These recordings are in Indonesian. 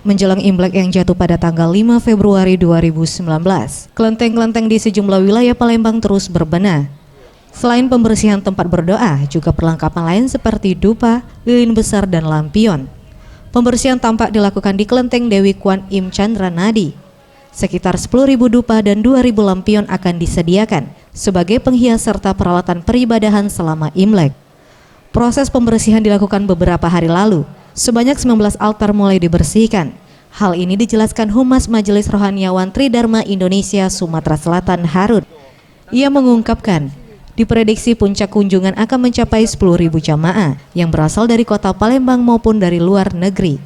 Menjelang Imlek yang jatuh pada tanggal 5 Februari 2019, kelenteng-kelenteng di sejumlah wilayah Palembang terus berbenah. Selain pembersihan tempat berdoa, juga perlengkapan lain seperti dupa, lilin besar, dan lampion. Pembersihan tampak dilakukan di kelenteng Dewi Kwan Im Chandra Nadi. Sekitar 10.000 dupa dan 2.000 lampion akan disediakan sebagai penghias serta peralatan peribadahan selama Imlek. Proses pembersihan dilakukan beberapa hari lalu. Sebanyak 19 altar mulai dibersihkan. Hal ini dijelaskan Humas Majelis Rohaniawan Tridharma Indonesia Sumatera Selatan Harun. Ia mengungkapkan, diprediksi puncak kunjungan akan mencapai 10.000 jamaah yang berasal dari kota Palembang maupun dari luar negeri.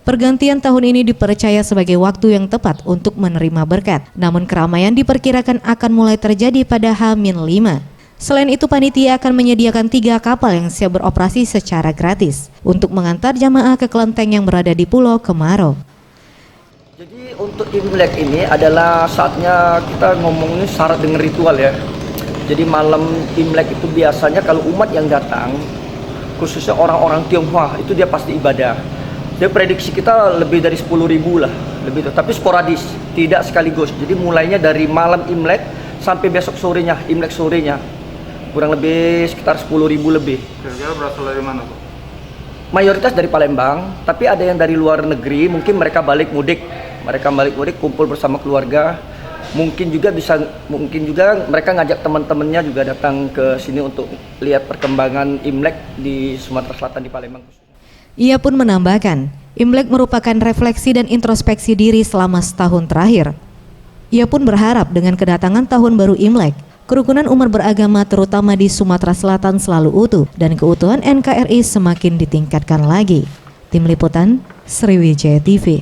Pergantian tahun ini dipercaya sebagai waktu yang tepat untuk menerima berkat, namun keramaian diperkirakan akan mulai terjadi pada H-5. Selain itu, panitia akan menyediakan 3 kapal yang siap beroperasi secara gratis untuk mengantar jamaah ke kelenteng yang berada di Pulau Kemarau. Jadi untuk Imlek ini adalah saatnya kita ngomongin syarat dengan ritual ya. Jadi malam Imlek itu biasanya kalau umat yang datang, khususnya orang-orang Tionghoa, itu dia pasti ibadah. Dia prediksi kita lebih dari 10.000 lah, tapi sporadis, tidak sekaligus. Jadi mulainya dari malam Imlek sampai besok sorenya, Imlek sorenya. Kurang lebih sekitar 10.000 lebih. Kira-kira berasal dari mana, Pak? Mayoritas dari Palembang, tapi ada yang dari luar negeri, mungkin mereka balik mudik. Kumpul bersama keluarga. Mungkin juga mereka ngajak teman-temannya juga datang ke sini untuk lihat perkembangan Imlek di Sumatera Selatan di Palembang. Ia pun menambahkan, Imlek merupakan refleksi dan introspeksi diri selama setahun terakhir. Ia pun berharap dengan kedatangan tahun baru Imlek, kerukunan umat beragama terutama di Sumatera Selatan selalu utuh dan keutuhan NKRI semakin ditingkatkan lagi. Tim Liputan, Sriwijaya TV.